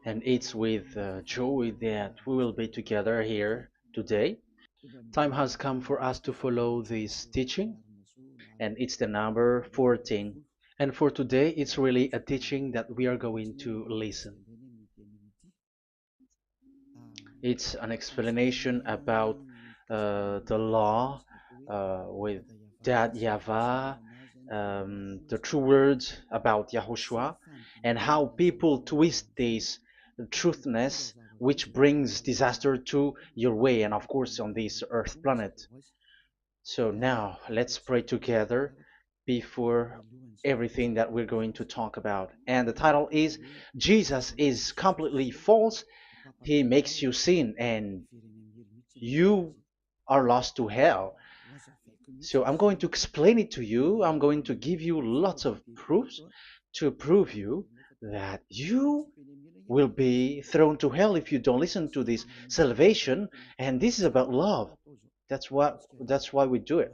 And it's with joy that we will be together here today. Time has come for us to follow this teaching, and it's the number 14. And for today, it's really a teaching that we are going to listen. It's an explanation about the law with that YAHVAH, the true words about YAHOSHUAH, and how people twist this truthness which brings disaster to your way and of course on this earth planet. So now let's pray together before everything that we're going to talk about. And the title is Jesus is completely false. He makes you sin and you are lost to hell. So I'm going to explain it to you. I'm going to give you lots of proofs to prove you that you will be thrown to hell if you don't listen to this salvation. And this is about love. That's why we do it.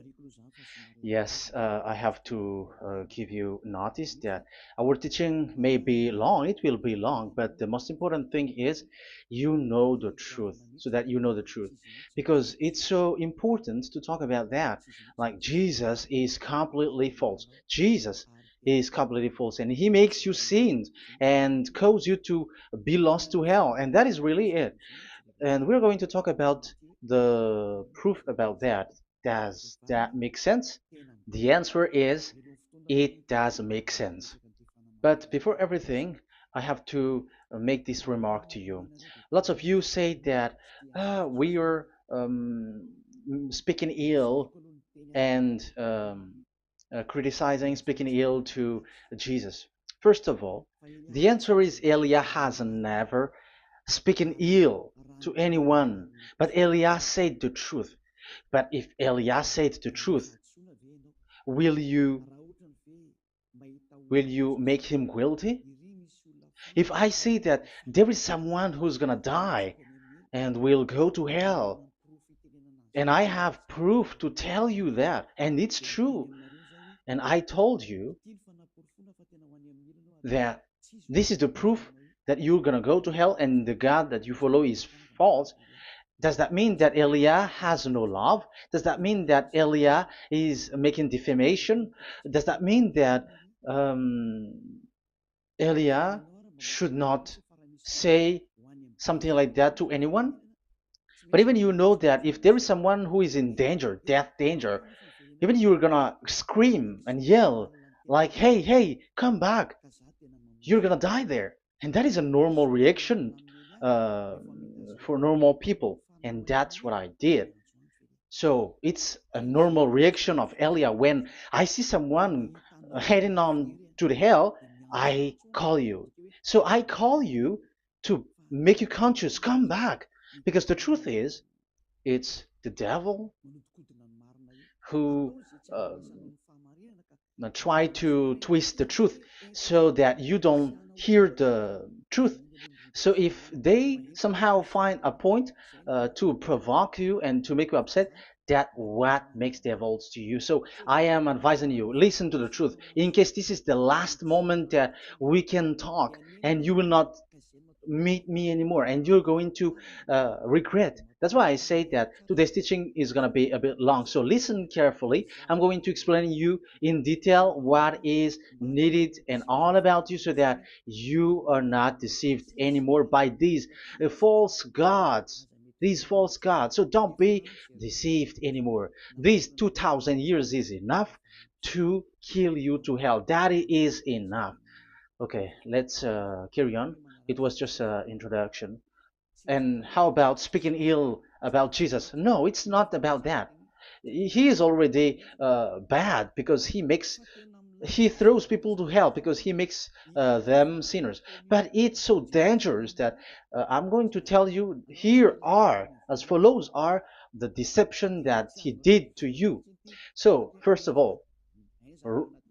Yes, I have to give you notice that our teaching may be long, it will be long, but the most important thing is you know the truth, so that you know the truth. Because it's so important to talk about that. Like Jesus is completely false. Jesus is completely false, and he makes you sin and cause you to be lost to hell, and that is really it. And we're going to talk about the proof about that. Does that make sense? The answer is it does make sense. But before everything, I have to make this remark to you. Lots of you say that we are speaking ill and criticizing, speaking ill to Jesus. First of all, the answer is Elia has never speaking ill to anyone, but Elia said the truth. But if Elia said the truth, will you will you make him guilty? If I say that there is someone who's gonna die and will go to hell, and I have proof to tell you that, and it's true, and I told you that this is the proof that you're gonna go to hell and the God that you follow is false, does that mean that Elia has no love? Does that mean that Elia is making defamation? Does that mean that um, Elia should not say something like that to anyone? But even you know that if there is someone who is in danger, death danger, even you're gonna scream and yell like, "Hey, hey, come back! You're gonna die there." And that is a normal reaction uh, for normal people, and that's what I did. So it's a normal reaction of Elia. When I see someone heading on to the hell, I call you. So I call you to make you conscious, come back. Because the truth is, it's the devil who try to twist the truth so that you don't hear the truth. So if they somehow find a point to provoke you and to make you upset, that what makes devils to you. So I am advising you, listen to the truth. In case this is the last moment that we can talk and you will not meet me anymore and you're going to regret. That's why I say that today's teaching is going to be a bit long, so listen carefully. I'm going to explain you in detail what is needed and all about you so that you are not deceived anymore by false gods these false gods. So don't be deceived anymore. These 2000 years is enough to kill you to hell. That is enough. Okay, let's carry on. It was just an introduction. And how about speaking ill about Jesus? No, it's not about that. He is already bad because he throws people to hell because he makes them sinners. But it's so dangerous that I'm going to tell you here are as follows are the deception that he did to you. So first of all,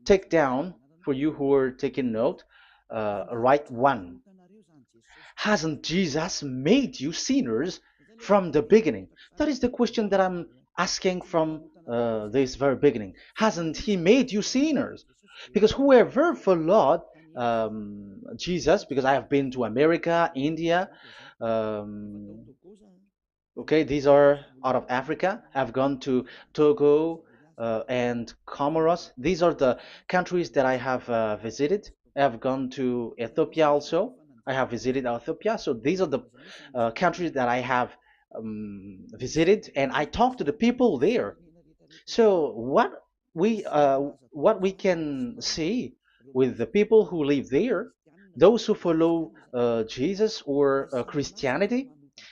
take down for you who are taking note. Write one. Hasn't Jesus made you sinners from the beginning? That is the question that I'm asking from this very beginning. Hasn't he made you sinners? Because whoever followed Jesus, because I have been to America, India. Um, okay, these are out of Africa. I've gone to Togo and Comoros. These are the countries that I have visited. I've gone to Ethiopia also. I have visited Ethiopia. So these are the countries that I have visited, and I talked to the people there. So what we can see with the people who live there, those who follow Jesus or Christianity,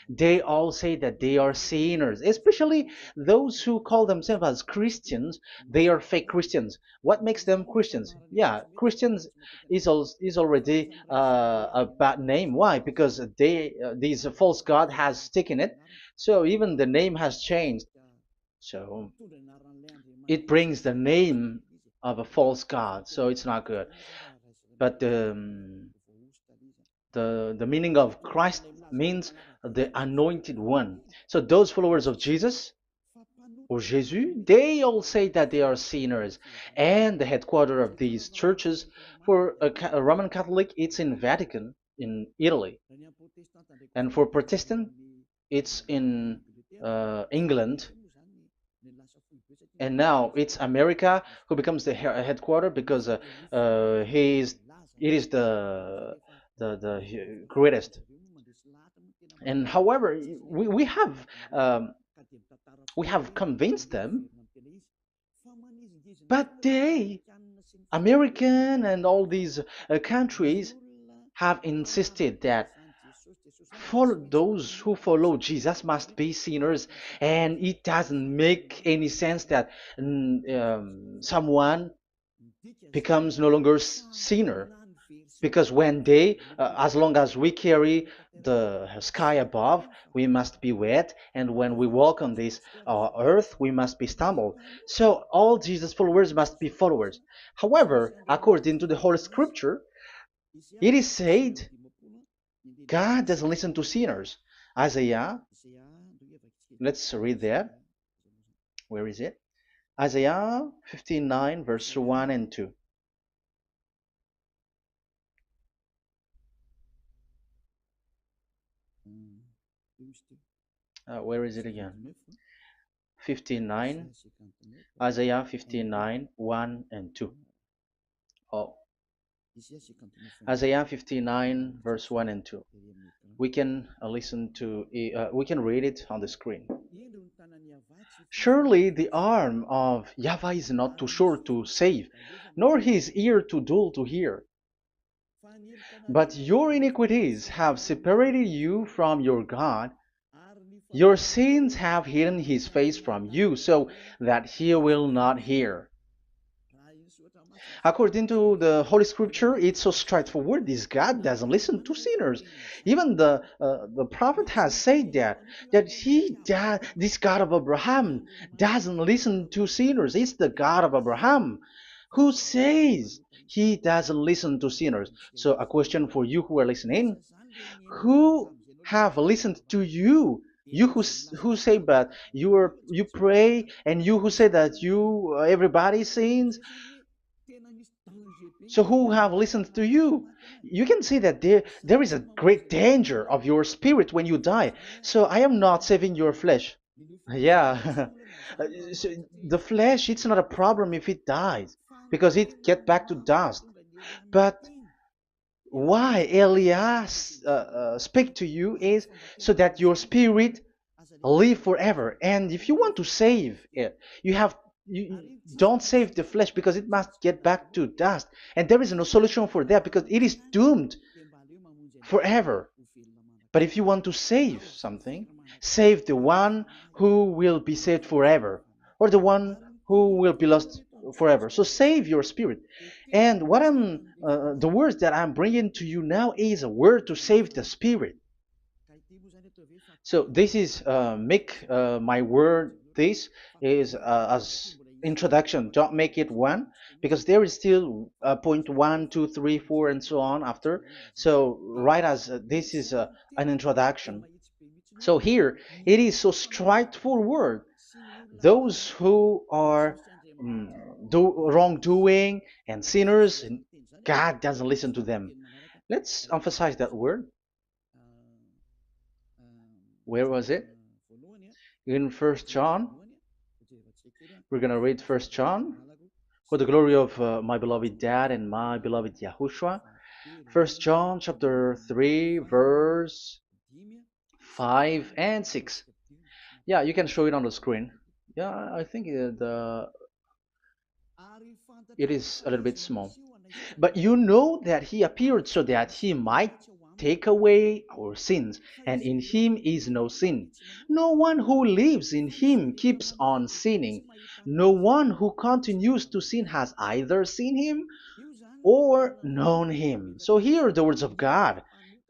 they all say that they are sinners, especially those who call themselves as Christians. They are fake Christians. What makes them Christians? Yeah, Christians is already a bad name. Why? Because these false god has taken it. So even the name has changed. So it brings the name of a false god, so it's not good. But the meaning of Christ means the anointed one. So those followers of Jesus or Jesus, they all say that they are sinners, and the headquarters of these churches for a Roman Catholic, it's in Vatican in Italy, and for Protestant, it's in England, and now it's America who becomes the headquarter because he is it is the greatest. And however, we have um, we have convinced them, but they American and all these countries have insisted that for those who follow Jesus must be sinners, and it doesn't make any sense that someone becomes no longer sinner because when they as long as we carry the sky above, we must be wet, and when we walk on this earth, we must be stumbled. So all Jesus followers must be followers. However, according to the Holy Scripture, it is said God doesn't listen to sinners. Isaiah, let's read that. Where is it? Isaiah 59, verse 1 and 2. Where is it again? 59, Isaiah 59, 1 and 2. Oh, Isaiah 59, verse 1 and 2. We can we can read it on the screen. Surely the arm of Yahweh is not too short to save, nor his ear too dull to hear. But your iniquities have separated you from your God. Your sins have hidden his face from you, so that he will not hear. According to the Holy Scripture, it's so straightforward. This God doesn't listen to sinners. Even the prophet has said that this God of Abraham doesn't listen to sinners. It's the God of Abraham who says he doesn't listen to sinners. So a question for you who are listening: who have listened to you? You who say that you pray, and you who say that you everybody sins, so who have listened to you? You can see that there is a great danger of your spirit when you die. So I am not saving your flesh. Yeah. So the flesh, it's not a problem if it dies because it get back to dust. But why Elias speak to you is so that your spirit live forever. And if you want to save it, you don't save the flesh because it must get back to dust. And there is no solution for that because it is doomed forever. But if you want to save something, save the one who will be saved forever, or the one who will be lost forever. So save your spirit. And the words that I'm bringing to you now is a word to save the spirit. So this is make my word. This is as introduction. Don't make it one because there is still point one, two, three, four, and so on after. So write as this is an introduction. So here it is so straightforward. Those who are wrongdoing and sinners God doesn't listen to them. Let's emphasize that word. Where was it? In First John. We're gonna read First John. For the glory of my beloved Dad and my beloved Yahushua. First John chapter 3 verse 5 and 6. Yeah, you can show it on the screen. Yeah, I think it is a little bit small. But you know that he appeared so that he might take away our sins, and in him is no sin. No one who lives in him keeps on sinning. No one who continues to sin has either seen him or known him. So here the words of God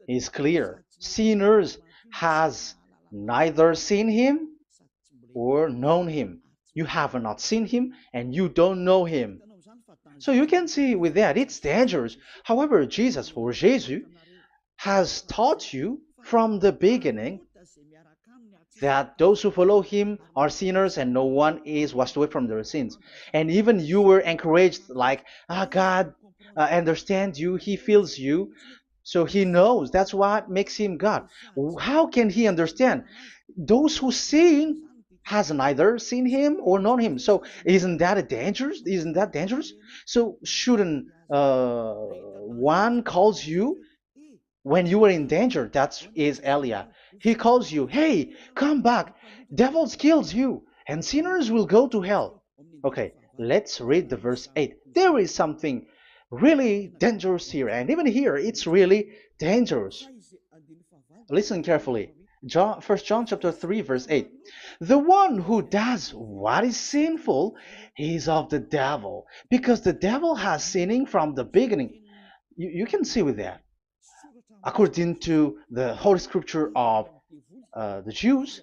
is clear. Sinners has neither seen him or known him. You have not seen him and you don't know him. So you can see with that it's dangerous. However, Jesus or Jesus has taught you from the beginning that those who follow him are sinners and no one is washed away from their sins. And even you were encouraged like, God understands you, he feels you, so he knows. That's what makes him God. How can he understand? Those who sin has neither seen him or known him. So isn't that a dangerous? Isn't that dangerous? So shouldn't one calls you when you were in danger? That is Elia. He calls you, hey, come back. Devils kills you, and sinners will go to hell. Okay, let's read the verse 8. There is something really dangerous here, and even here it's really dangerous. Listen carefully. John, 1 John chapter 3 verse 8. The one who does what is sinful is of the devil, because the devil has sinning from the beginning. You can see with that. According to the Holy Scripture of the Jews,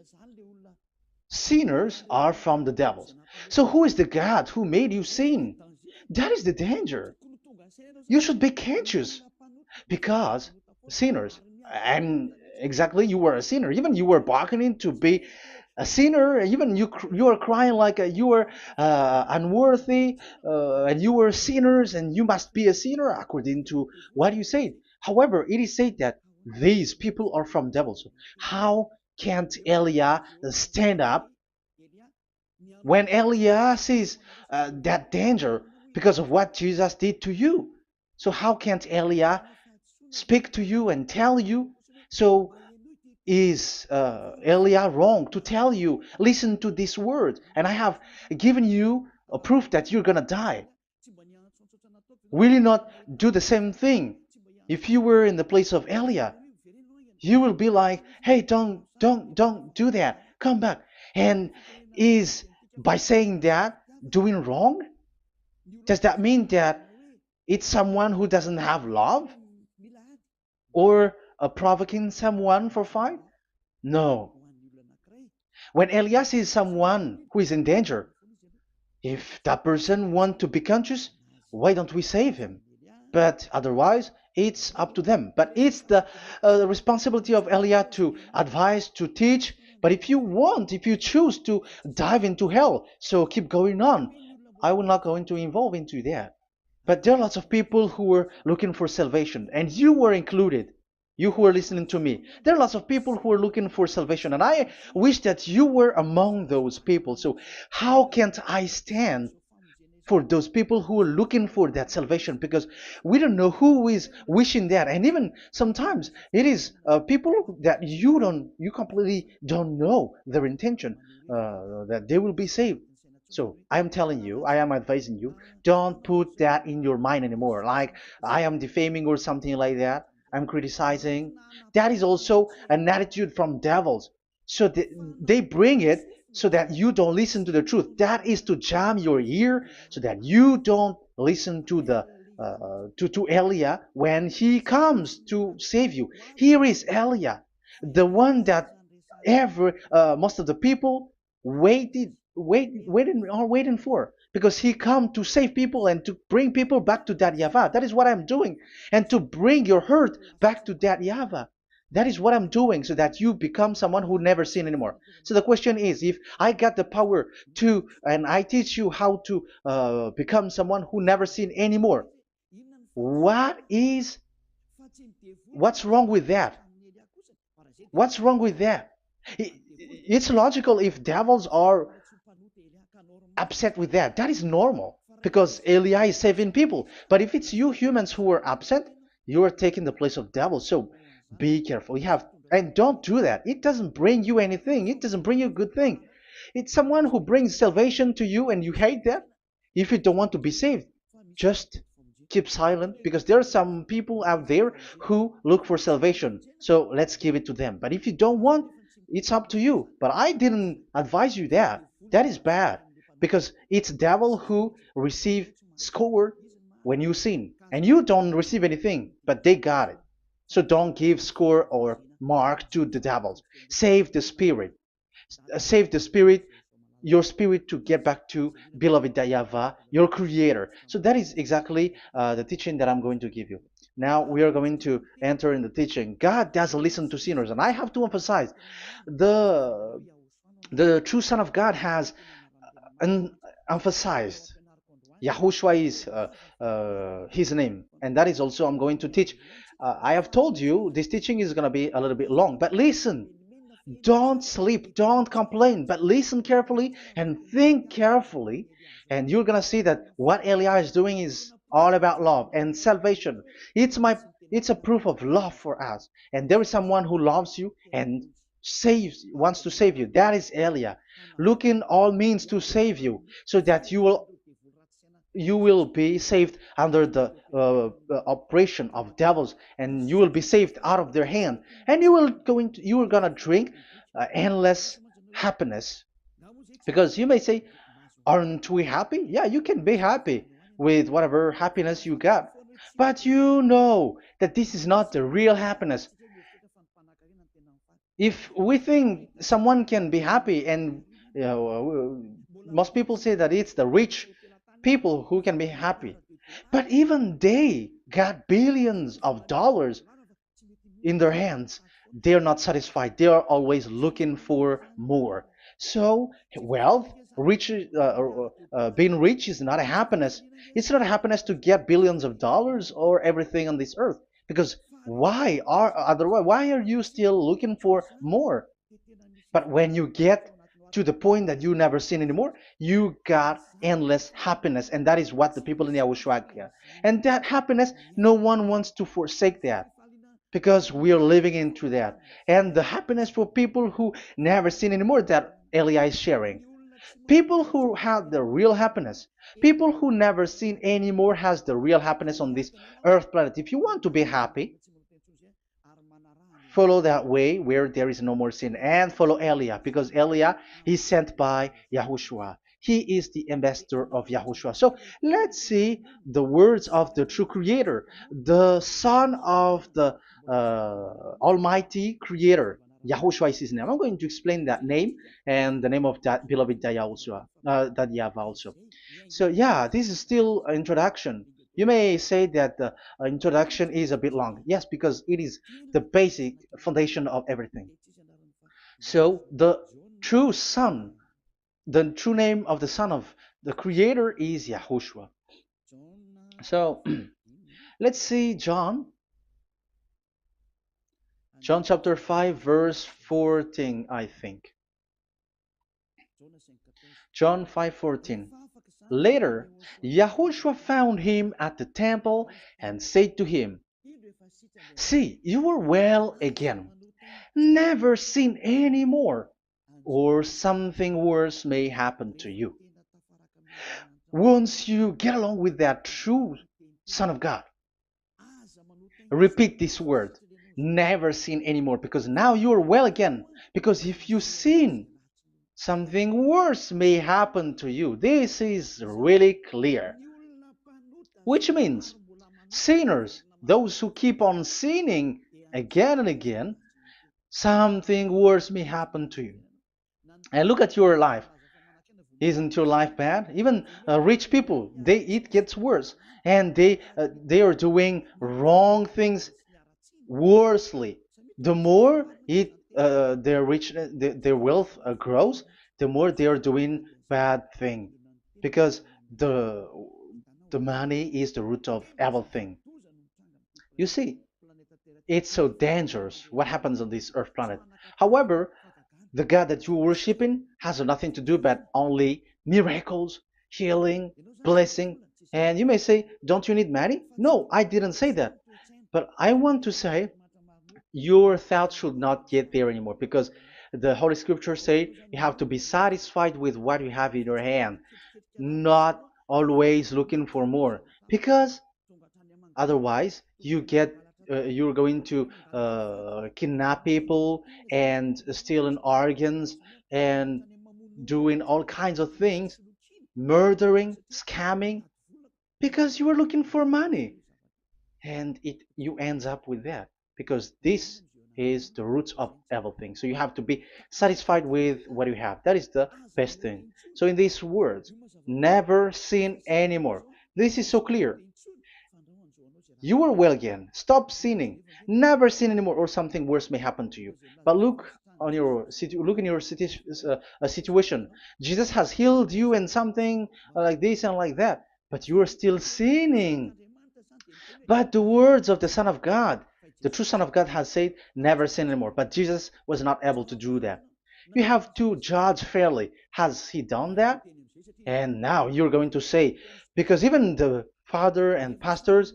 sinners are from the devils. So who is the God who made you sin? That is the danger. You should be conscious because sinners, and exactly you were a sinner. Even you were bargaining to be a sinner. Even you are crying like you were unworthy, and you were sinners, and you must be a sinner according to what you said. However, it is said that these people are from devils. How can't Elia stand up when Elia sees that danger because of what Jesus did to you? So how can't Elia speak to you and tell you? So is Elia wrong to tell you, listen to this word, and I have given you a proof that you're gonna die? Will you not do the same thing? If you were in the place of Elia, you will be like, hey, don't do that, come back. And is by saying that doing wrong? Does that mean that it's someone who doesn't have love, or provoking someone for fight? No. When Elias is someone who is in danger, if that person wants to be conscious, why don't we save him? But otherwise, it's up to them. But it's the responsibility of Elia to advise, to teach. But if you choose to dive into hell, so keep going on. I will not go into involve into that. But there are lots of people who were looking for salvation, and you were included. You who are listening to me, there are lots of people who are looking for salvation, and I wish that you were among those people. So how can't I stand for those people who are looking for that salvation? Because we don't know who is wishing that, and even sometimes it is people that you completely don't know their intention, that they will be saved. So I am telling you, I am advising you, don't put that in your mind anymore, like I am defaming or something like that. I'm criticizing. That is also an attitude from devils. So they bring it so that you don't listen to the truth. That is to jam your ear so that you don't listen to the to Elia when he comes to save you. Here is Elia, the one that most of the people waiting for, because he come to save people and to bring people back to that Yahvah. That is what I'm doing, and to bring your hurt back to that Yahvah. That is what I'm doing, so that you become someone who never sin anymore. So the question is, if I got the power to, and I teach you how to become someone who never sin anymore, What is what's wrong with that? What's wrong with that? It's logical if devils are upset with that. That is normal because Eli is saving people. But if it's you humans who are upset, you are taking the place of devils. So be careful. You have and don't do that. It doesn't bring you anything. It doesn't bring you a good thing. It's someone who brings salvation to you and you hate that. If you don't want to be saved, just keep silent because there are some people out there who look for salvation. So let's give it to them. But if you don't want, it's up to you. But I didn't advise you that. That is bad because it's devil who receive score when you sin and you don't receive anything, but they got it. So don't give score or mark to the devils. Save the spirit. Save the spirit, your spirit to get back to beloved Yahweh, your creator. So that is exactly the teaching that I'm going to give you. Now we are going to enter in the teaching. God doesn't listen to sinners, and I have to emphasize the the true Son of God has emphasized. Yahushua is his name, and that is also I'm going to teach. I have told you this teaching is going to be a little bit long, but listen. Don't sleep, don't complain, but listen carefully and think carefully, and you're gonna see that what Elia is doing is all about love and salvation. It's a proof of love for us, and there is someone who loves you and wants to save you. That is Elia, looking all means to save you, so that you will be saved under the oppression of devils, and you will be saved out of their hand, and you are gonna drink endless happiness. Because you may say, aren't we happy? Yeah, you can be happy with whatever happiness you got, but you know that this is not the real happiness. If we think someone can be happy, and most people say that it's the rich people who can be happy, but even they got billions of dollars in their hands, they're not satisfied. They are always looking for more. So wealth, being rich is not a happiness. It's not a happiness to get billions of dollars or everything on this earth. Because why are you still looking for more? But when you get to the point that you never sin anymore, you got endless happiness, and that is what the people in Yahushua get. And that happiness, no one wants to forsake that because we are living into that. And the happiness for people who never sin anymore that Elia is sharing. People who have the real happiness, people who never sin anymore has the real happiness on this earth planet. If you want to be happy, follow that way where there is no more sin and follow Elia because Elia is sent by Yahushua. He is the ambassador of Yahushua. So let's see the words of the true creator, the son of the almighty creator. Yahushua is his name. I'm going to explain that name and the name of that beloved Yahushua, that Yahweh also. So yeah, this is still an introduction. You may say that the introduction is a bit long. Yes, because it is the basic foundation of everything. So true son, the true name of the son of the creator is Yahushua. So let's see John chapter 5 verse 14, I think. John 5:14. Later, Yahushua found him at the temple and said to him, "See, you are well again. Never sin any more, or something worse may happen to you." Once you get along with that true Son of God, repeat this word. Never sin anymore, because now you are well again. Because if you sin, something worse may happen to you. This is really clear. Which means sinners, those who keep on sinning again and again, something worse may happen to you. And look at your life. Isn't your life bad? Even rich people, it gets worse, and they are doing wrong things worsely. The more their wealth grows, the more they are doing bad thing, because the the money is the root of everything. You see, it's so dangerous what happens on this earth planet. However, the God that you're worshiping has nothing to do but only miracles, healing, blessing. And you may say, don't you need money? No, I didn't say that. But I want to say your thoughts should not get there anymore because the Holy Scriptures say you have to be satisfied with what you have in your hand, not always looking for more. Because otherwise, you're going to kidnap people and stealing organs and doing all kinds of things, murdering, scamming, because you are looking for money, and it you ends up with that because this is the roots of everything. So you have to be satisfied with what you have. That is the best thing. So in these words, never sin anymore. This is so clear. You are well again. Stop sinning. Never sin anymore, or something worse may happen to you. But look in your situation. Jesus has healed you and something like this and like that, but you are still sinning. But the words of the Son of God, the true Son of God, has said, "Never sin anymore." But Jesus was not able to do that. You have to judge fairly. Has he done that? And now you're going to say, because even the father and pastors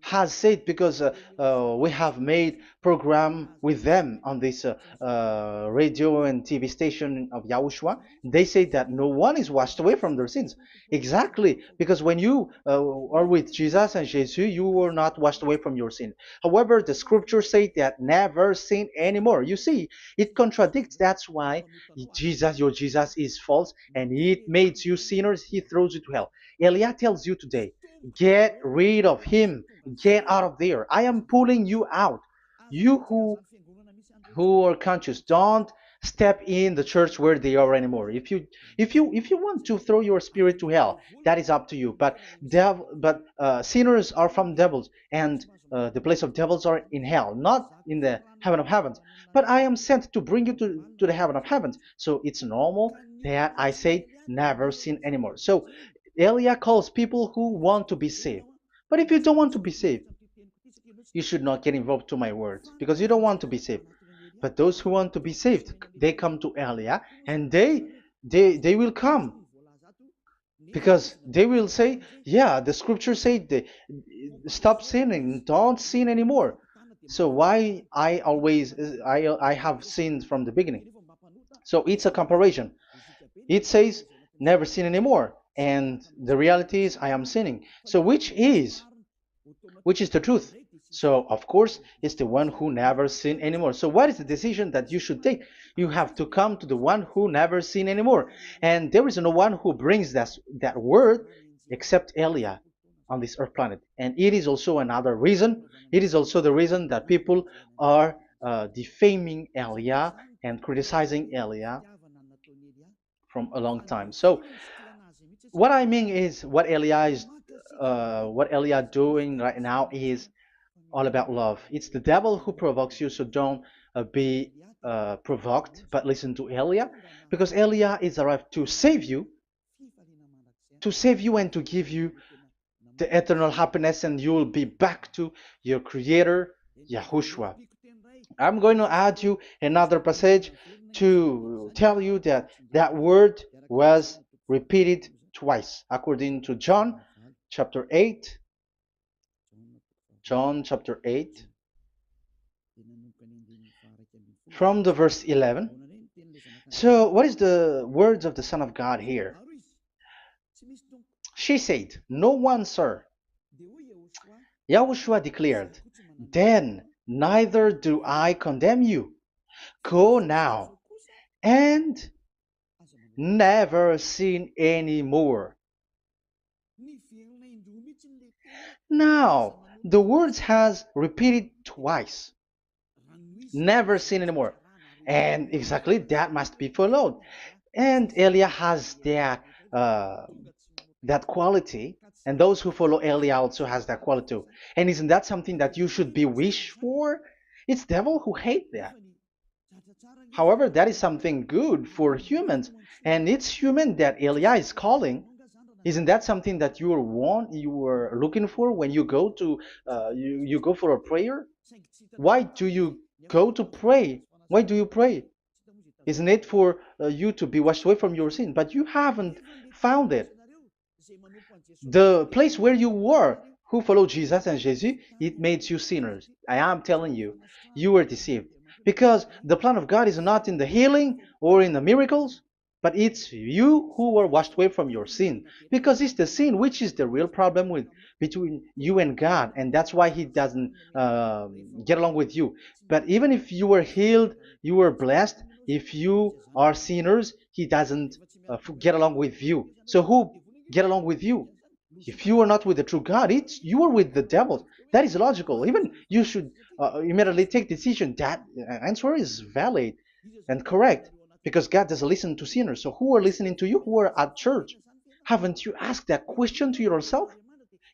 has said, because we have made program with them on this radio and TV station of Yahushua. They say that no one is washed away from their sins. Exactly, because when you are with Jesus and Jesus, you were not washed away from your sin. However, the scriptures say that never sin anymore. You see, it contradicts. That's why your Jesus is false, and it makes you sinners. He throws you to hell. Elia tells you today, get rid of him. Get out of there. I am pulling you out. You who are conscious, don't step in the church where they are anymore. If you want to throw your spirit to hell, that is up to you. But sinners are from devils, and the place of devils are in hell, not in the heaven of heavens. But I am sent to bring you to the heaven of heavens. So it's normal that I say never sin anymore. So Elia calls people who want to be saved. But if you don't want to be saved, you should not get involved to my words because you don't want to be saved. But those who want to be saved, they come to Elia, and they will come because they will say, yeah, the scriptures say stop sinning, don't sin anymore. So why I have sinned from the beginning? So it's a comparison. It says never sin anymore, and the reality is I am sinning. So which is the truth? So, of course, it's the one who never sinned anymore. So, what is the decision that you should take? You have to come to the one who never sinned anymore. And there is no one who brings that word except Elia on this earth planet. And it is also another reason. It is also the reason that people are defaming Elia and criticizing Elia from a long time. So, what I mean is what Elia doing right now is all about love. It's the devil who provokes you, so don't be provoked, but listen to Elia, because Elia is arrived to save you and to give you the eternal happiness, and you will be back to your Creator, Yahushua. I'm going to add you another passage to tell you that that word was repeated twice, according to chapter 8, John chapter 8, from the verse 11. So, what is the words of the Son of God here? She said, "No one, sir." Yahushua declared, "Then neither do I condemn you. Go now and never sin any more." Now, the words has repeated twice. Never sin anymore. And exactly that must be followed. And Elia has that quality, and those who follow Elia also has that quality too. And isn't that something that you should be wish for? It's devil who hate that. However, that is something good for humans, and it's human that Elia is calling. Isn't that something that you were looking for when you go to you go for a prayer? Why do you go to pray? Why do you pray? Isn't it for you to be washed away from your sin? But you haven't found it. The place where you were, who followed Jesus and Jesus, it made you sinners. I am telling you, you were deceived. Because the plan of God is not in the healing or in the miracles, but it's you who were washed away from your sin. Because it's the sin which is the real problem with between you and God, and that's why He doesn't get along with you. But even if you were healed, you were blessed. If you are sinners, He doesn't get along with you. So who get along with you? If you are not with the true God, it's you are with the devil. That is logical. Even you should immediately take decision. That answer is valid and correct because God doesn't listen to sinners. So who are listening to you? Who are at church? Haven't you asked that question to yourself?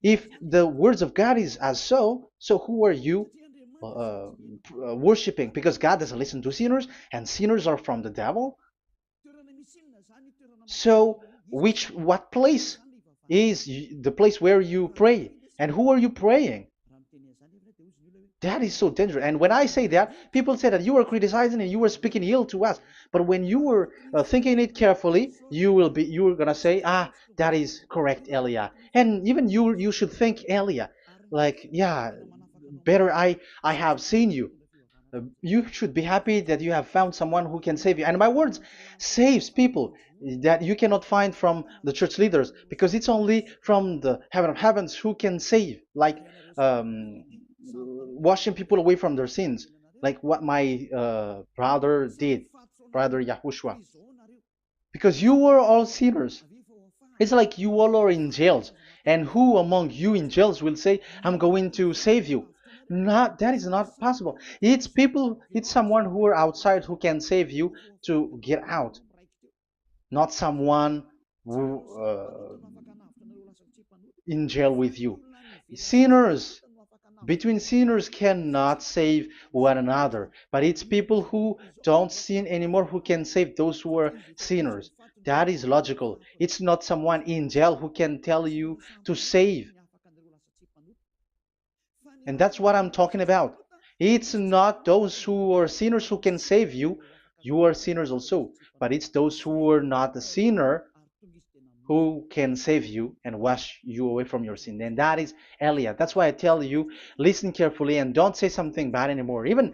If the words of God is as so who are you worshiping? Because God doesn't listen to sinners, and sinners are from the devil. So, what place is the place where you pray? And who are you praying? That is so dangerous. And when I say that, people say that you are criticizing and you are speaking ill to us. But when you were thinking it carefully, you are gonna say, ah, that is correct, Elia. And even you should think Elia, like, yeah, better I have seen you. You should be happy that you have found someone who can save you. And my words saves people that you cannot find from the church leaders because it's only from the heaven of heavens who can save, like washing people away from their sins, like what my brother did, brother Yahushua. Because you were all sinners. It's like you all are in jails. And who among you in jails will say, I'm going to save you? Not that is not possible. It's people, it's someone who are outside who can save you to get out, not someone who in jail with you. Sinners between sinners cannot save one another, but it's people who don't sin anymore who can save those who are sinners. That is logical. It's not someone in jail who can tell you to save. And that's what I'm talking about. It's not those who are sinners who can save you. You are sinners also. But it's those who are not a sinner who can save you and wash you away from your sin. And that is Elia. That's why I tell you, listen carefully and don't say something bad anymore. Even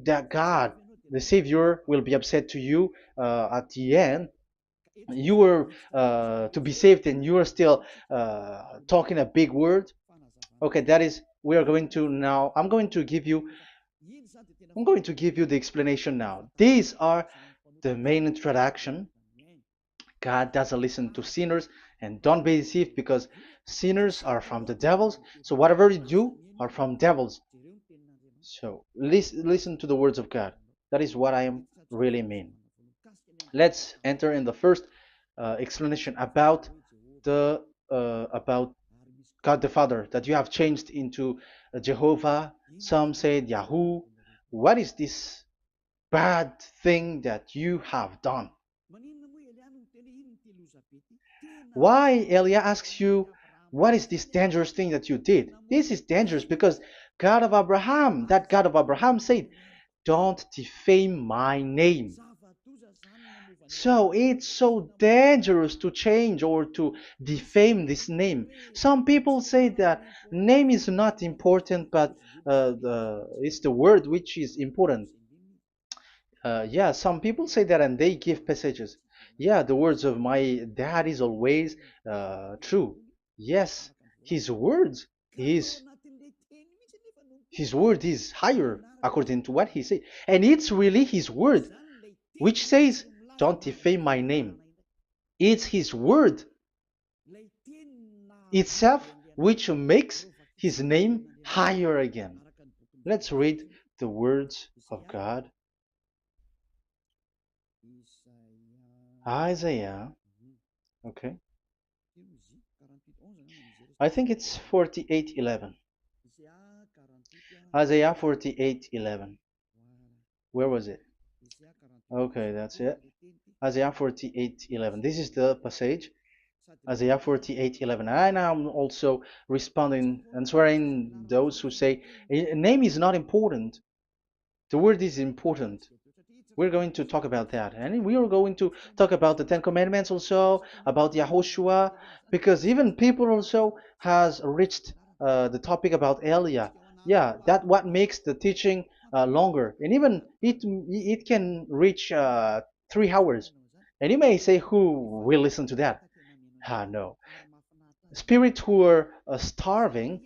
that God, the Savior, will be upset to you at the end. You were to be saved and you are still talking a big word. Okay, that is, we are going to now, I'm going to give you the explanation now. These are the main introduction. God doesn't listen to sinners, and don't be deceived because sinners are from the devils. So whatever you do are from devils. So listen to the words of God. That is what I am really mean. Let's enter in the first explanation about God the Father that you have changed into Jehovah. Some said Yahoo. What is this bad thing that you have done? Why Elia asks you, what is this dangerous thing that you did? This is dangerous because God of Abraham, that God of Abraham said, don't defame my name. So it's so dangerous to change or to defame this name. Some people say that name is not important, but it's the word which is important. Yeah, some people say that and they give passages. Yeah, the words of my dad is always true. Yes, his words, his his word is higher according to what he said. And it's really his word which says, don't defame my name. It's his word itself which makes his name higher again. Let's read the words of God. Isaiah, okay. I think it's 48:11. Isaiah 48:11. Where was it? Okay, that's it. Isaiah 48:11. This is the passage. Isaiah 48:11. And I'm also responding, answering those who say a name is not important. The word is important. We're going to talk about that. And we are going to talk about the Ten Commandments also, about Yahushua, because even people also has reached the topic about Elia. Yeah, that what makes the teaching longer. And even it can reach 3 hours. And you may say, who will listen to that? Ah, no. Spirit who are starving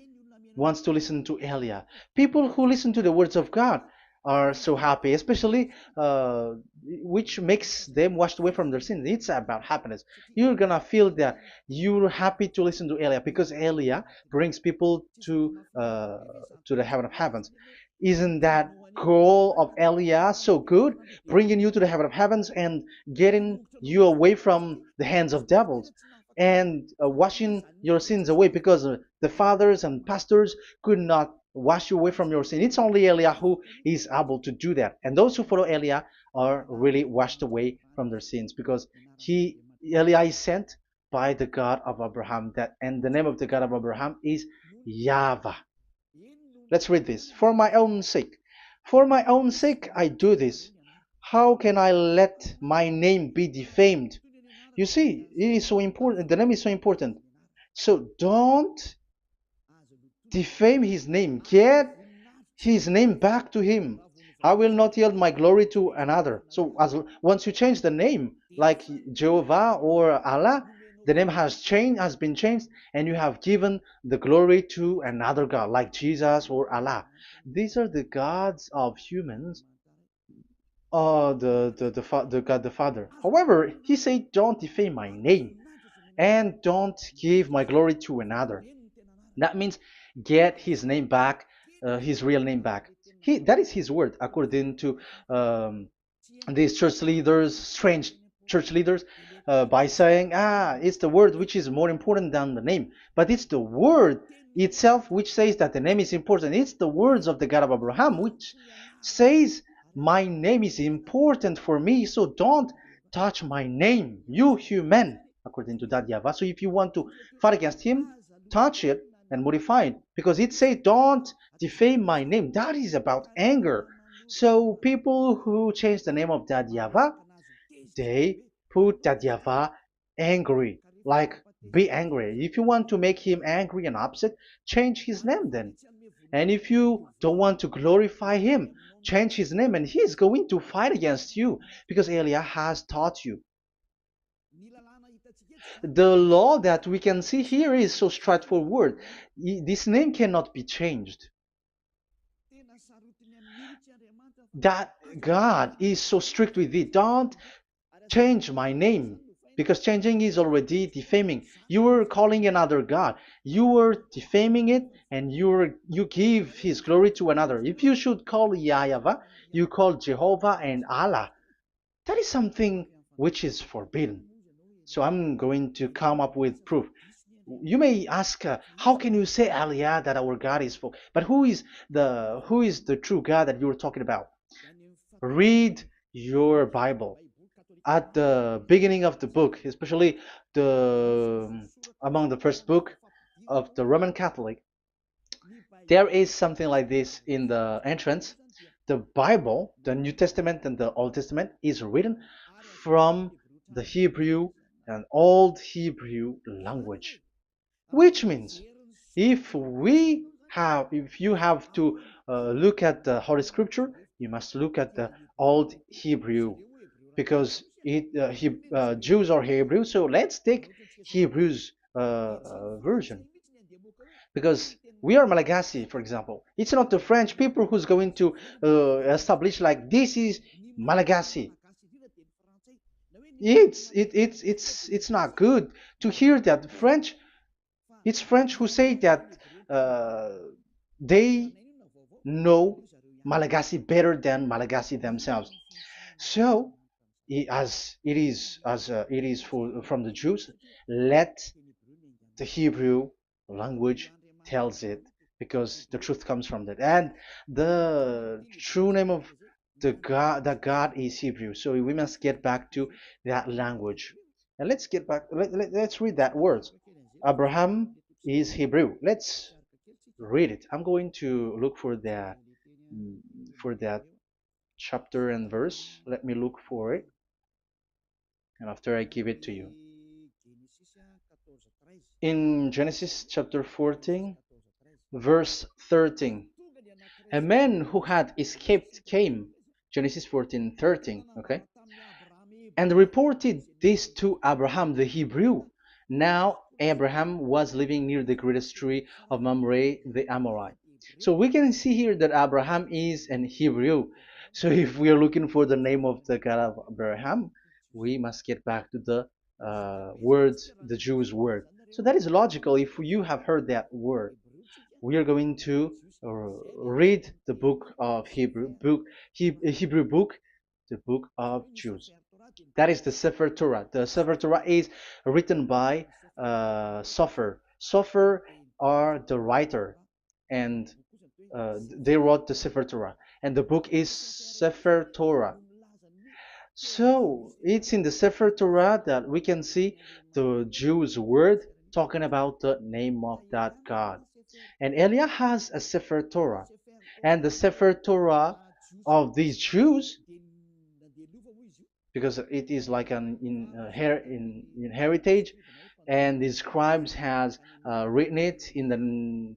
wants to listen to Elia. People who listen to the words of God are so happy, especially which makes them washed away from their sins. It's about happiness. You're gonna feel that you're happy to listen to Elia because Elia brings people to the heaven of heavens. Isn't that goal of Elia so good, bringing you to the heaven of heavens and getting you away from the hands of devils? And washing your sins away because the fathers and pastors could not wash you away from your sin. It's only Elia who is able to do that. And those who follow Elia are really washed away from their sins because Elia is sent by the God of Abraham. That and the name of the God of Abraham is YAHVAH. Let's read this. For my own sake. For my own sake I do this. How can I let my name be defamed? You see, it is so important. The name is so important. So don't defame his name. Get his name back to him. I will not yield my glory to another. So as once you change the name, like Jehovah or Allah, the name has been changed, and you have given the glory to another God, like Jesus or Allah. These are the gods of humans, the God the Father. However, he said, "Don't defame my name, and don't give my glory to another." That means get his name back, his real name back. That is his word, according to um, these church leaders, strange church leaders, by saying, it's the word which is more important than the name. But it's the word itself which says that the name is important. It's the words of the God of Abraham which says, my name is important for me, so don't touch my name, you human, according to that Yahweh. So if you want to fight against him, touch it and modify it, because it says, don't defame my name. That is about anger. So people who change the name of that Yahweh, they put that Yahweh angry, like be angry. If you want to make him angry and upset, change his name then. And if you don't want to glorify him, change his name, and he's going to fight against you because Elia has taught you. The law that we can see here is so straightforward. This name cannot be changed. That God is so strict with it. Don't change my name, because changing is already defaming. You are calling another God. You are defaming it, and you give his glory to another. If you should call Yahweh, you call Jehovah and Allah. That is something which is forbidden. So I'm going to come up with proof. You may ask, how can you say Aliyah that our God is full? But who is the true God that you're talking about? Read your Bible. At the beginning of the book, especially the among the first book of the Roman Catholic, there is something like this in the entrance. The Bible, the New Testament and the Old Testament, is written from the Hebrew and Old Hebrew language, which means if you have to look at the Holy Scripture, you must look at the Old Hebrew, because Jews are Hebrew. So let's take Hebrew's version, because we are Malagasy, for example. It's not the French people who's going to establish like this is Malagasy. It's not good to hear that French. It's French who say that uh, they know Malagasy better than Malagasy themselves. So, as it is from the Jews, let the Hebrew language tells it, because the truth comes from that, and the true name of the God is Hebrew. So we must get back to that language, And let's get back. Let's read that words. Abraham is Hebrew. Let's read it. I'm going to look mm, for that chapter and verse. Let me look for it, and after I give it to you. In Genesis chapter 14, verse 13, a man who had escaped came, Genesis 14:13, okay, and reported this to Abraham the Hebrew. Now Abraham was living near the greatest tree of Mamre the Amorite. So we can see here that Abraham is an Hebrew. So if we are looking for the name of the God of Abraham, we must get back to the word, the Jews' word. So that is logical. If you have heard that word, we are going to read the book of Hebrew book, the book of Jews. That is the Sefer Torah. The Sefer Torah is written by Sofer. Sofer are the writer, and they wrote the Sefer Torah, and the book is Sefer Torah. So it's in the Sefer Torah that we can see the Jews' word talking about the name of that God. And Elia has a Sefer Torah, and the Sefer Torah of these Jews, because it is like an in heritage, and the scribes has written it in the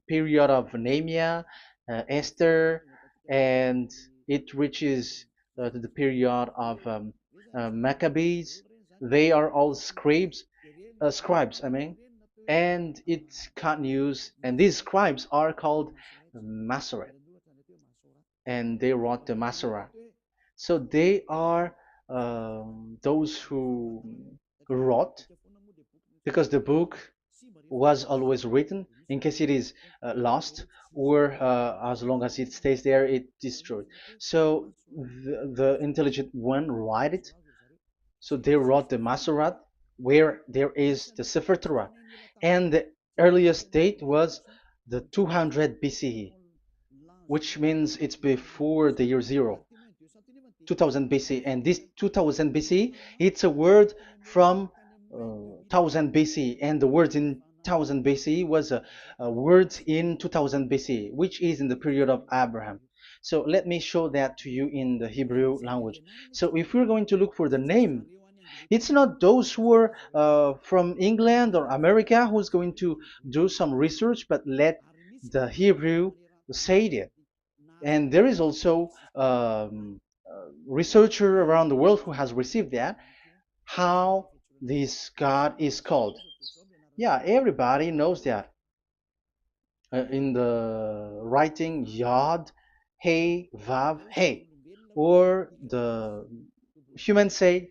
period of Nehemiah, Esther, and it reaches to the period of Maccabees. They are all scribes, I mean, and it continues, and these scribes are called Masoret, and they wrote the Masorah. So they are those who wrote, because the book was always written in case it is lost, or as long as it stays there, it destroyed. So the intelligent one write it. So they wrote the Masorat, where there is the Sefer Torah, and the earliest date was the 200 BCE, which means it's before the year zero. 2000 BC, and this 2000 BC, it's a word from 1000 BC, and the word in 1000 BC was a word in 2000 BC, which is in the period of Abraham. So let me show that to you in the Hebrew language. So if we're going to look for the name, it's not those who are from England or America who's going to do some research, but let the Hebrew say it. And there is also researcher around the world who has received that, how this God is called. Yeah, everybody knows that. In the writing Yod, Hey, Vav, Hey, or the human say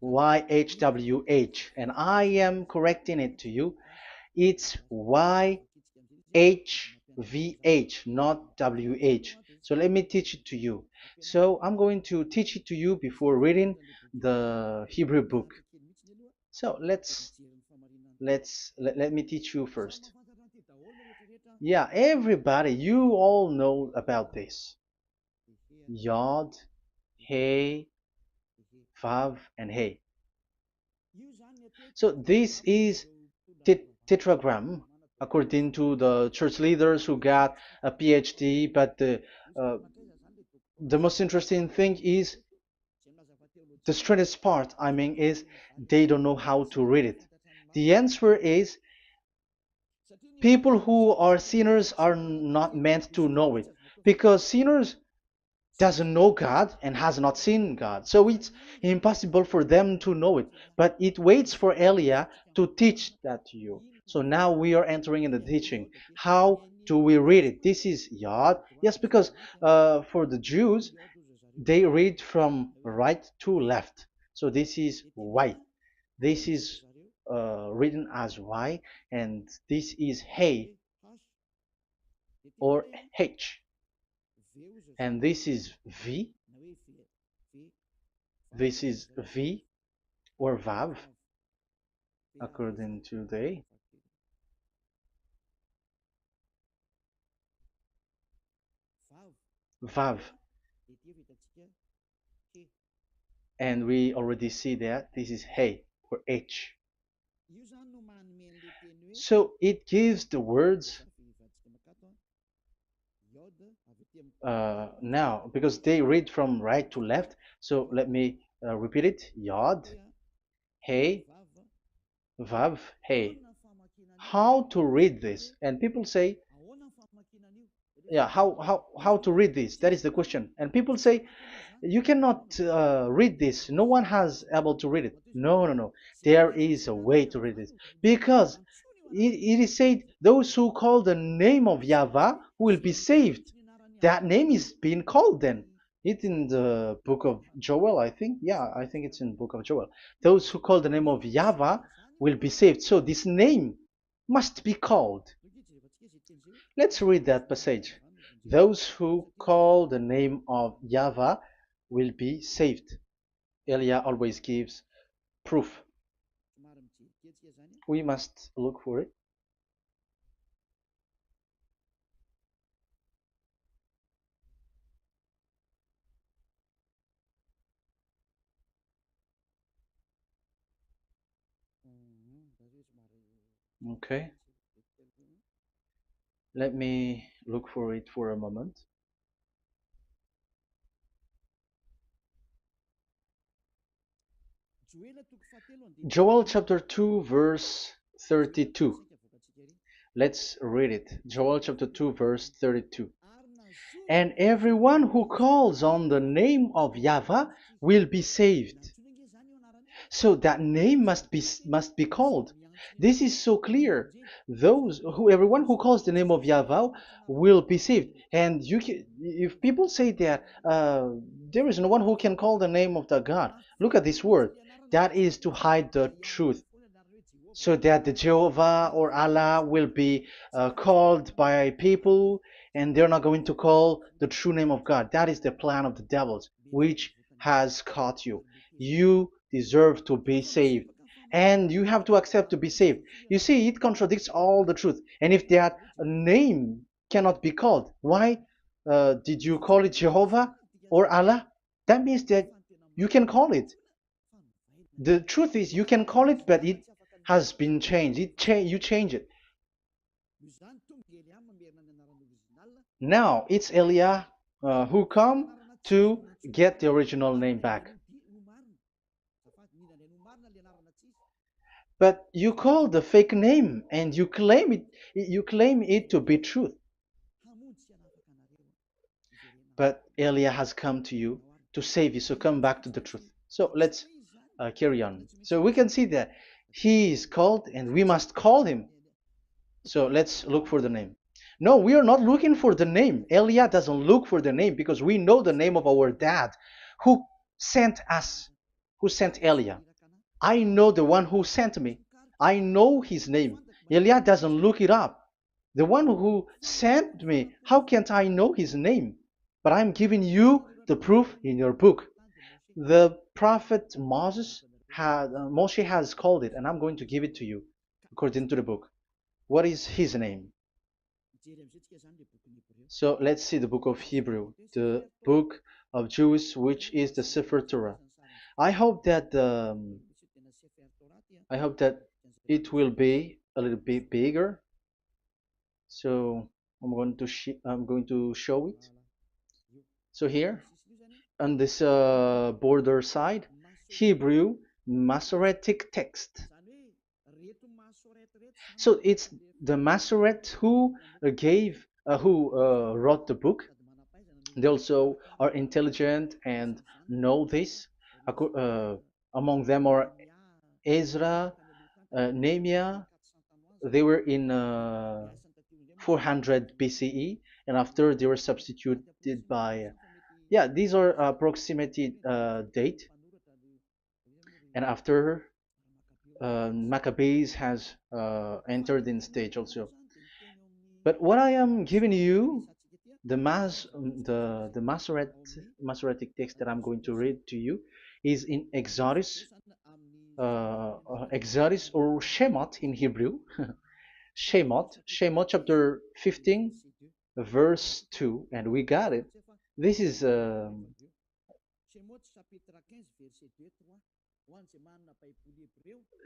YHWH, and I am correcting it to you. It's YHVH, not WH. So let me teach it to you. So I'm going to teach it to you before reading the Hebrew book. So let me teach you first. Yeah, everybody, you all know about this. Yod, Hey, Vav, and Hey. So this is tetragram, according to the church leaders who got a PhD. But the most interesting thing is, the strangest part, I mean, is they don't know how to read it. The answer is, people who are sinners are not meant to know it, because sinners doesn't know God and has not seen God. So it's impossible for them to know it. But it waits for Elia to teach that to you. So now we are entering in the teaching. How do we read it? This is Yod. Yes, because for the Jews, they read from right to left. So this is Y. This is written as Y, and this is Hey or H. And this is V. This is V or Vav, according to the Vav. And we already see that this is Hey. or H. So it gives the words now because they read from right to left. So let me repeat it. Yod, hey, vav, hey. How to read this? And people say, yeah, how to read this? That is the question. And people say, you cannot read this. No one has able to read it. No, no, no. There is a way to read this because it is said those who call the name of Yahweh will be saved. That name is being called then. It's in the book of Joel, I think. Yeah, I think it's in the book of Joel. Those who call the name of Yahweh will be saved. So this name must be called. Let's read that passage. Those who call the name of Yahweh will be saved. Elia always gives proof. We must look for it. Okay, let me look for it for a moment. Joel chapter 2, verse 32. Let's read it. Joel chapter 2, verse 32. And everyone who calls on the name of Yahweh will be saved. So that name must be called. This is so clear. Everyone who calls the name of Yahweh will be saved. And if people say that there is no one who can call the name of the God, look at this word. That is to hide the truth, so that the Jehovah or Allah will be called by people, and they're not going to call the true name of God. That is the plan of the devils, which has caught you. You deserve to be saved, and you have to accept to be saved. You see, it contradicts all the truth. And if that name cannot be called, why did you call it Jehovah or Allah? That means that you can call it. The truth is, you can call it, but it has been changed. You change it. Now it's Elia who come to get the original name back. But you call the fake name and you claim it. You claim it to be truth. But Elia has come to you to save you. So come back to the truth. So let's carry on. So we can see that he is called and we must call him. So let's look for the name. No, we are not looking for the name. Elia doesn't look for the name because we know the name of our dad who sent us, who sent Elia. I know the one who sent me. I know his name. Elia doesn't look it up. The one who sent me, how can't I know his name? But I'm giving you the proof in your book. The prophet Moshe has called it, and I'm going to give it to you according to the book. What is his name? So let's see the book of Hebrew, the book of Jews, which is the Sefer Torah. I hope that it will be a little bit bigger. So I'm going to show it. So here on this border side, Hebrew Masoretic text. So it's the Masoret who wrote the book. They also are intelligent and know this. Among them are Ezra, Nehemiah. They were in 400 BCE, and after they were substituted by, yeah, these are approximately date. And after Maccabees has entered in stage also. But what I am giving you, the Masoretic text that I'm going to read to you, is in Exodus, Exodus or Shemot in Hebrew, Shemot chapter 15, verse 2, and we got it. This is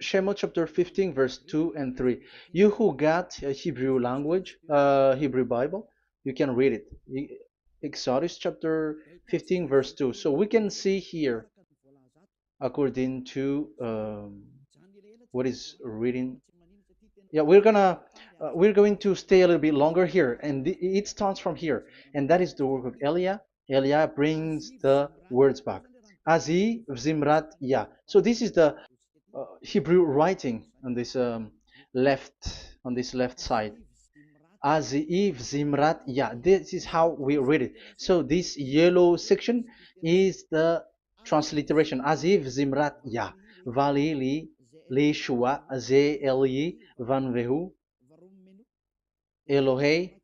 Shemot chapter 15, verse 2 and 3. You who got a Hebrew language, Hebrew Bible, you can read it. Exodus chapter 15, verse 2. So we can see here, according to what is reading. Yeah, we're going to stay a little bit longer here, and it starts from here, and that is the work of Eliah. Eliah brings the words back. Azi Zimrat Ya. So this is the Hebrew writing on this left side. Aziv Zimrat Ya. This is how we read it. So this yellow section is the transliteration. Aziv Zimrat Ya. Vali li shua ze eli van vehu Elohei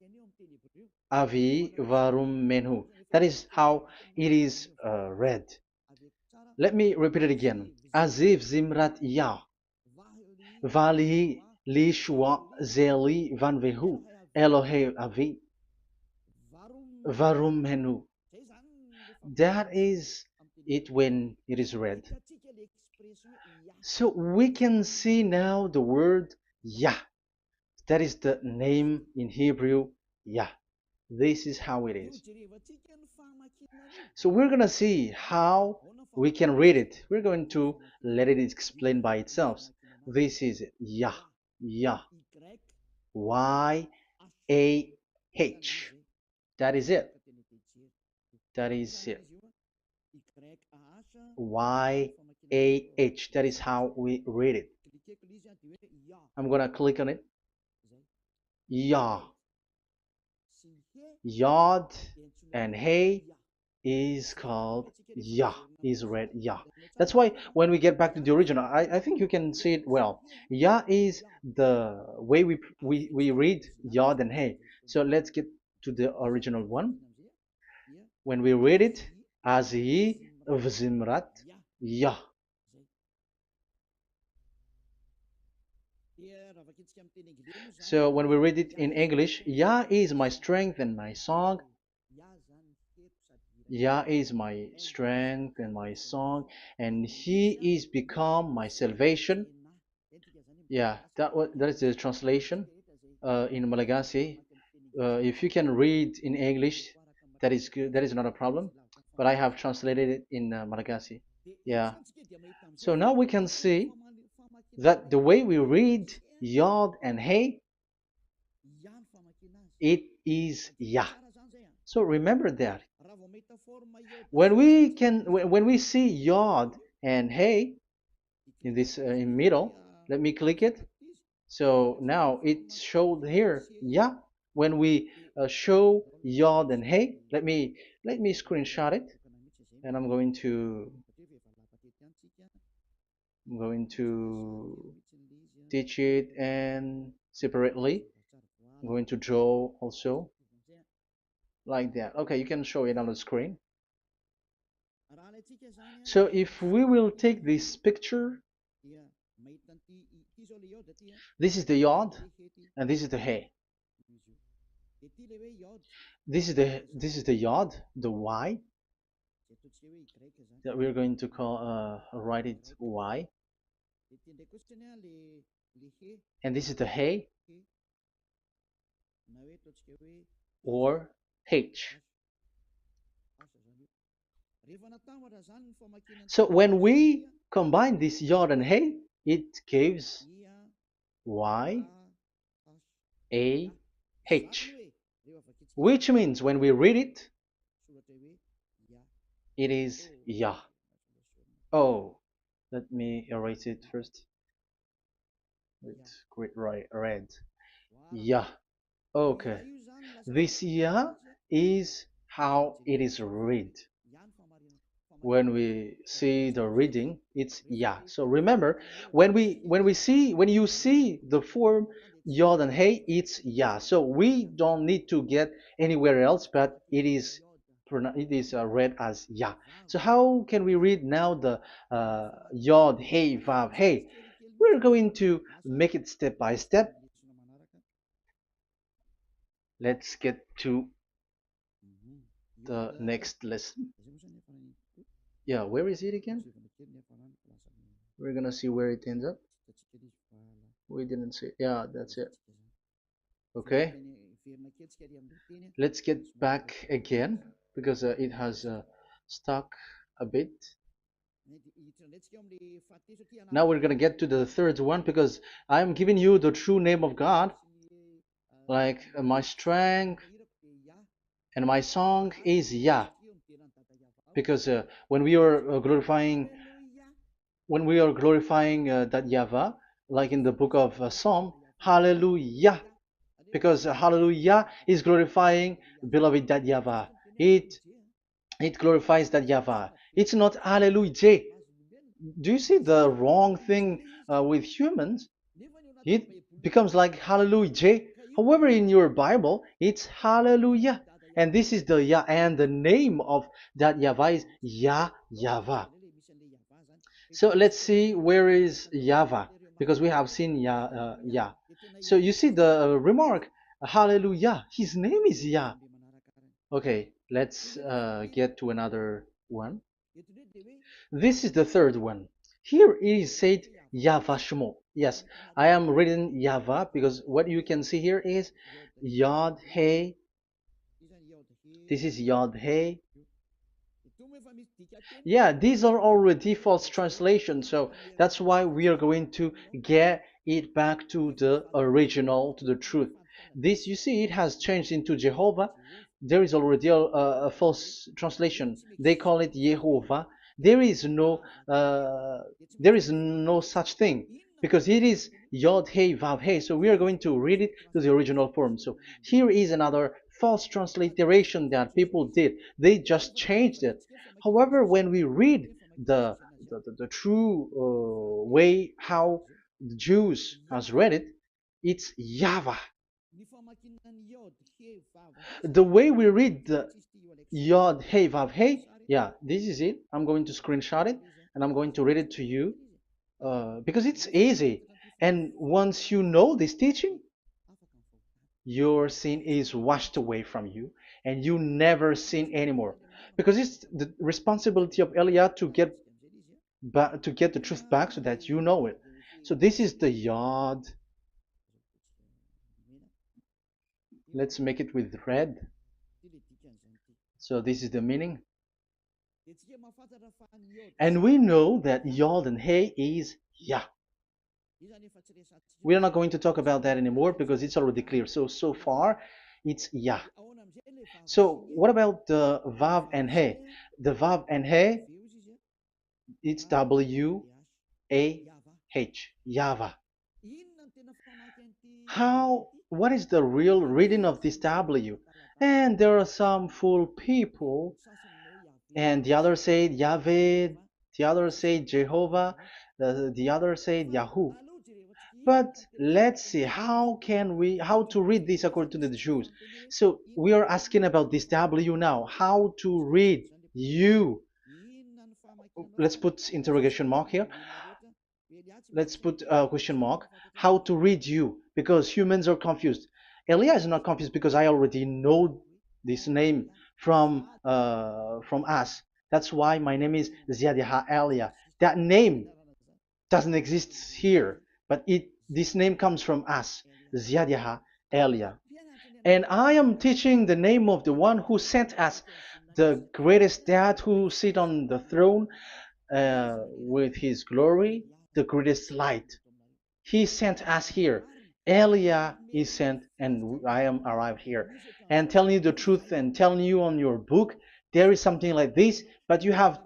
avi varum menhu. That is how it is read. Let me repeat it again. Aziv Zimrat Ya. Vali li shua ze eli van vehu Elohei avi varum menhu. That is it when it is read. So we can see now the word Yah. That is the name in Hebrew, Yah. This is how it is. So we're going to see how we can read it. We're going to let it explain by itself. This is Yah, Yah, Y-A-H. That is it. That is it. Y-A-H. That is how we read it. I'm going to click on it. Yah. Yod and Hey is called Yah, is read Yah. That's why when we get back to the original, I think you can see it well. Yah is the way we read Yod and Hey. So let's get to the original one. When we read it, Azi Vzimrat Yah. So when we read it in English, Yah is my strength and my song. Yah is my strength and my song, and He is become my salvation. Yeah, that is the translation in Malagasy. If you can read in English, that is good. That is not a problem. But I have translated it in Malagasy. Yeah. So now we can see that the way we read Yod and Hey, it is Yah. So remember that. When we see Yod and Hey in this in middle, let me click it. So now it showed here, yeah. When we show Yod and Hey, let me screenshot it, and I'm going to teach it and separately. I'm going to draw also like that. Okay, you can show it on the screen. So if we will take this picture, this is the Yod and this is the Hey. This is the Yod, the Y that we're going to call write it Y, and this is the Hey or H. So when we combine this Yod and Hey, it gives Y A H, which means when we read it, it is Yah. Oh, let me erase it first with great red. Yah. Okay. This Yah is how it is read. When we see the reading, it's Yah. So remember, when you see the form Yod and Hey, it's Yah. So we don't need to get anywhere else, but it is read as Yah. So how can we read now the Yod, Hey, Vav, Hey? We're going to make it step by step. Let's get to the next lesson. Yeah, where is it again? We're gonna see where it ends up. We didn't see. Yeah, that's it. Okay. Let's get back again because it has stuck a bit. Now we're gonna get to the third one because I'm giving you the true name of God, like my strength and my song is Yah, because when we are glorifying that Yahweh, like in the book of Psalm, Hallelujah, because Hallelujah is glorifying beloved that Yahweh. It it glorifies that Yahweh. It's not Hallelujah. Do you see the wrong thing with humans? It becomes like Hallelujah. However, in your Bible, it's Hallelujah. And this is the Yah, and the name of that Yahweh is Yahweh. So let's see where is Yahweh, because we have seen Yah. So you see the remark, Hallelujah. His name is Yah. Okay, let's get to another one. This is the third one. Here it is said YAHVAH. Yes, I am reading Yahvah because what you can see here is Yod Hey. This is Yod Hey. Yeah, these are already false translations, so that's why we are going to get it back to the original, to the truth. This, you see, it has changed into Jehovah. There is already a false translation. They call it Yehovah. There is no, there is no such thing because it is Yod Hey Vav Hey. So we are going to read it to the original form. So here is another false transliteration that people did. They just changed it. However, when we read the true way how the Jews has read it, it's Yahweh. The way we read the Yod Hey Vav Hey, yeah, this is it. I'm going to screenshot it and I'm going to read it to you because it's easy. And once you know this teaching, your sin is washed away from you and you never sin anymore. Because it's the responsibility of Eliah to get back, to get the truth back so that you know it. So this is the Yod. Let's make it with red. So this is the meaning. And we know that Yod and Hey is Yah. We are not going to talk about that anymore because it's already clear. So far, it's Yah. So what about the Vav and He? The Vav and He, it's W-A-H, Yahvah. What is the real reading of this W? And there are some fool people, and the other said Yahweh, the other said Jehovah, the other said Yahoo. But let's see how to read this according to the Jews. So we are asking about this W now. How to read you? Let's put interrogation mark here. Let's put a question mark. How to read you? Because humans are confused. Elia is not confused because I already know this name from us. That's why my name is Ziadiha Elia. That name doesn't exist here, but this name comes from us, Ziadiha Elia. And I am teaching the name of the one who sent us, the greatest dad who sit on the throne with his glory, the greatest light. He sent us here. Elia is sent, and I am arrived here. And telling you the truth and telling you on your book, there is something like this, but you have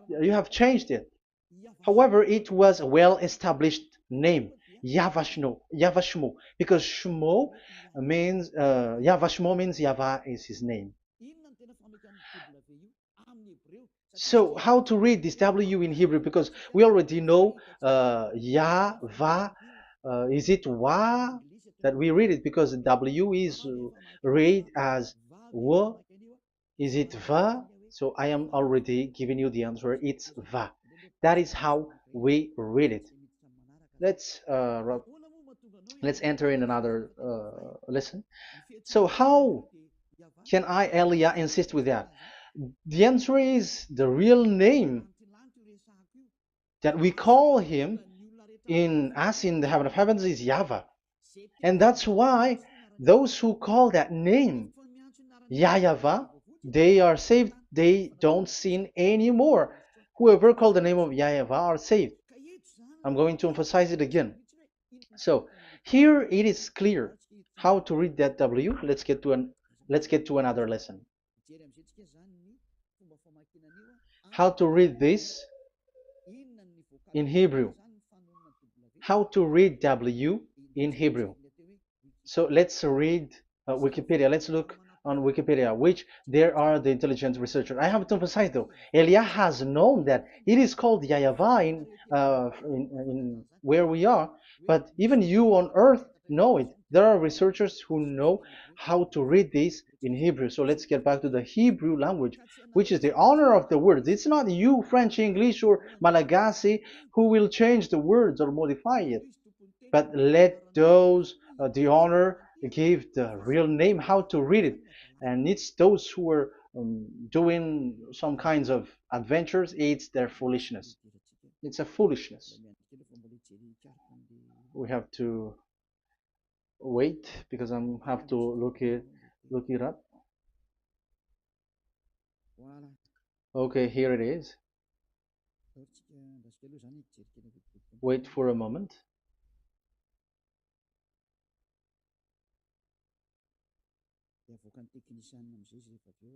changed it. However, it was a well-established name, YAHVAH, because Shmo means YAHVAH means Yahweh is his name. So how to read this W in Hebrew? Because we already know Yahvah. Is it Wa that we read it? Because W is read as W. Is it Va? So I am already giving you the answer. It's Va. That is how we read it. Let's enter in another lesson. So how can I, Elia, insist with that? The answer is the real name that we call him in us in the heaven of heavens is YAHVAH. And that's why those who call that name YAHVAH, they are saved. They don't sin anymore. Whoever called the name of YAHVAH are saved. I'm going to emphasize it again. So here it is clear how to read that W. Let's get to another lesson. How to read this in Hebrew. How to read W in Hebrew. So let's read Wikipedia. Let's look on Wikipedia, which there are the intelligent researchers. I have to emphasize though, Elia has known that it is called YAHVAH in where we are, but even you on earth know it. There are researchers who know how to read this in Hebrew. So let's get back to the Hebrew language, which is the honor of the words. It's not you, French, English, or Malagasy, who will change the words or modify it. But let those the honor give the real name how to read it, and it's those who are doing some kinds of adventures. It's their foolishness. It's a foolishness. We have to wait because I have to look it up. Okay, here it is. Wait for a moment.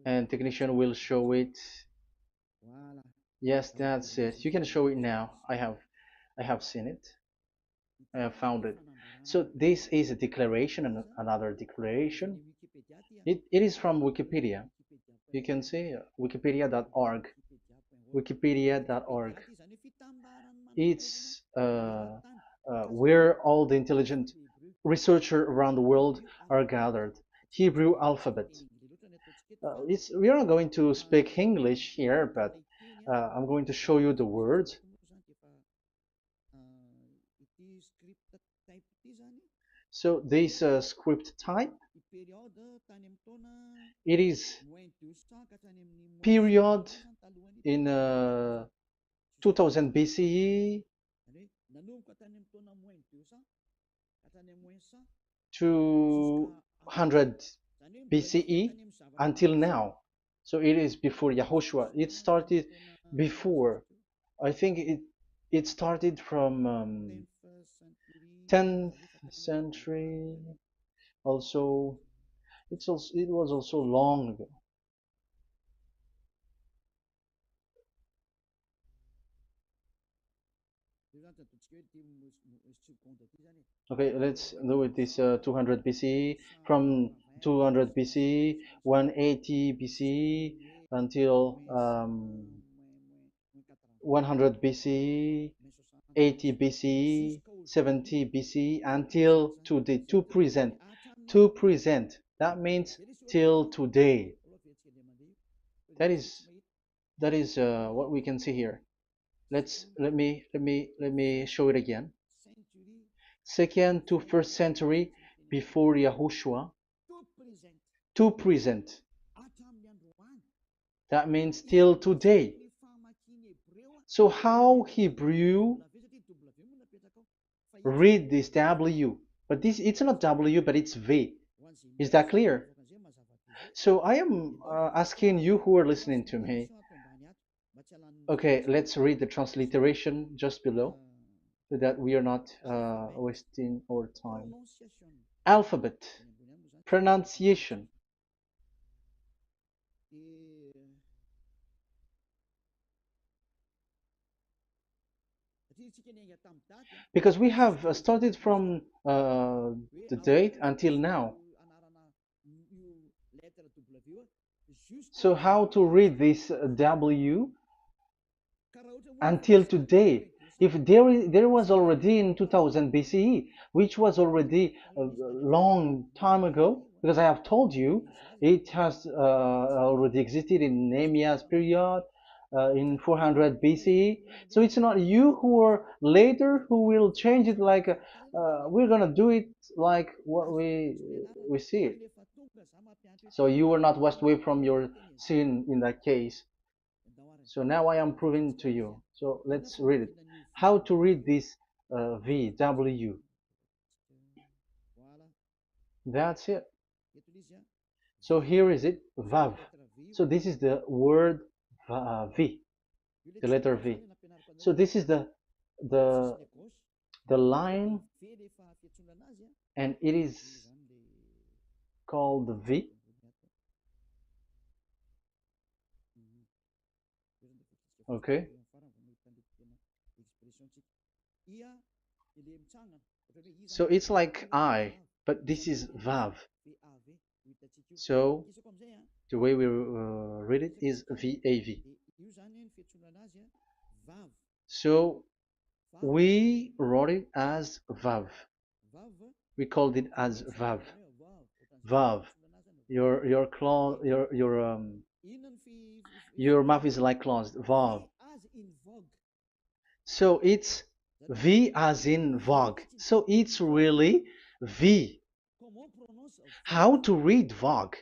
And technician will show it. Yes, that's it. You can show it now. I have seen it. I have found it. So this is a declaration and another declaration. It is from Wikipedia. You can see wikipedia.org. Wikipedia.org. It's where all the intelligent researchers around the world are gathered. Hebrew alphabet. We are not going to speak English here, but I'm going to show you the words. So this script type, it is period in 2000 BCE to 100 BCE until now. So it is before Yahushua. It started before. I think it started from 10th century. Also, it was also long ago. Okay, let's do it this 200 BCE, from 200 BCE, 180 BCE until 100 BCE, 80 BCE, 70 BCE until today, to present. To present. That means till today. That is what we can see here. Let me show it again. Second to first century before Yahushua. To present. That means till today. So how Hebrew read this W? But this, it's not W, but it's V. Is that clear? So I am asking you who are listening to me. Okay, let's read the transliteration just below so that we are not wasting our time. Alphabet, pronunciation. Because we have started from the date until now. So how to read this W until today? If there was already in 2000 BCE, which was already a long time ago, because I have told you it has already existed in Nehemiah's period, in 400 BCE. So it's not you who are later who will change it like we're gonna do it like what we see it. So you were not washed away from your sin in that case. So now I am proving to you. So let's read it. How to read this V, W. That's it. So here is it, VAV. So this is the word V, the letter V. So this is the the line, and it is called V. Okay. So it's like I, but this is VAV. So the way we read it is VAV. So we wrote it as VAV. We called it as VAV. VAV. Your mouth is like closed. VAV. So it's V as in Vogue. So it's really V. How to read Vogue?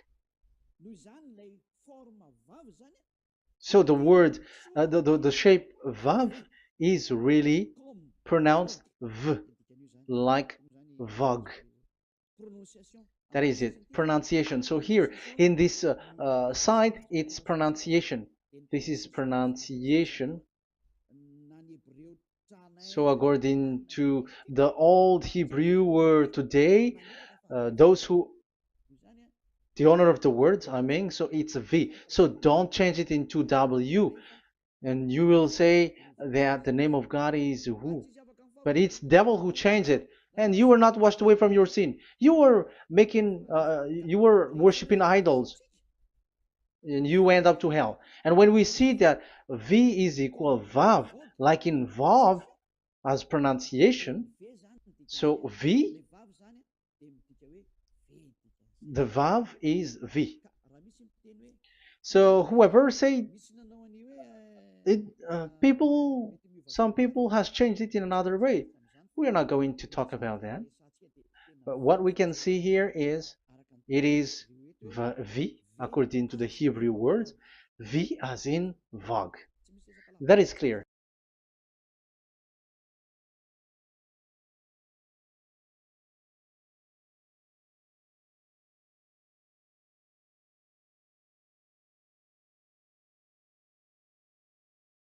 So the word, the shape Vav is really pronounced V, like Vogue. That is it, pronunciation. So here in this side, it's pronunciation. This is pronunciation. So according to the old Hebrew word today, those who, the owner of the words, I mean, so it's a V. So don't change it into W. And you will say that the name of God is who? But it's devil who changed it. And you were not washed away from your sin. You were you were worshiping idols. And you went up to hell. And when we see that V is equal Vav, like in Vav, as pronunciation, so V, the Vav is V. So whoever say it, some people has changed it in another way. We are not going to talk about that. But what we can see here is it is V according to the Hebrew words, V as in Vog. That is clear.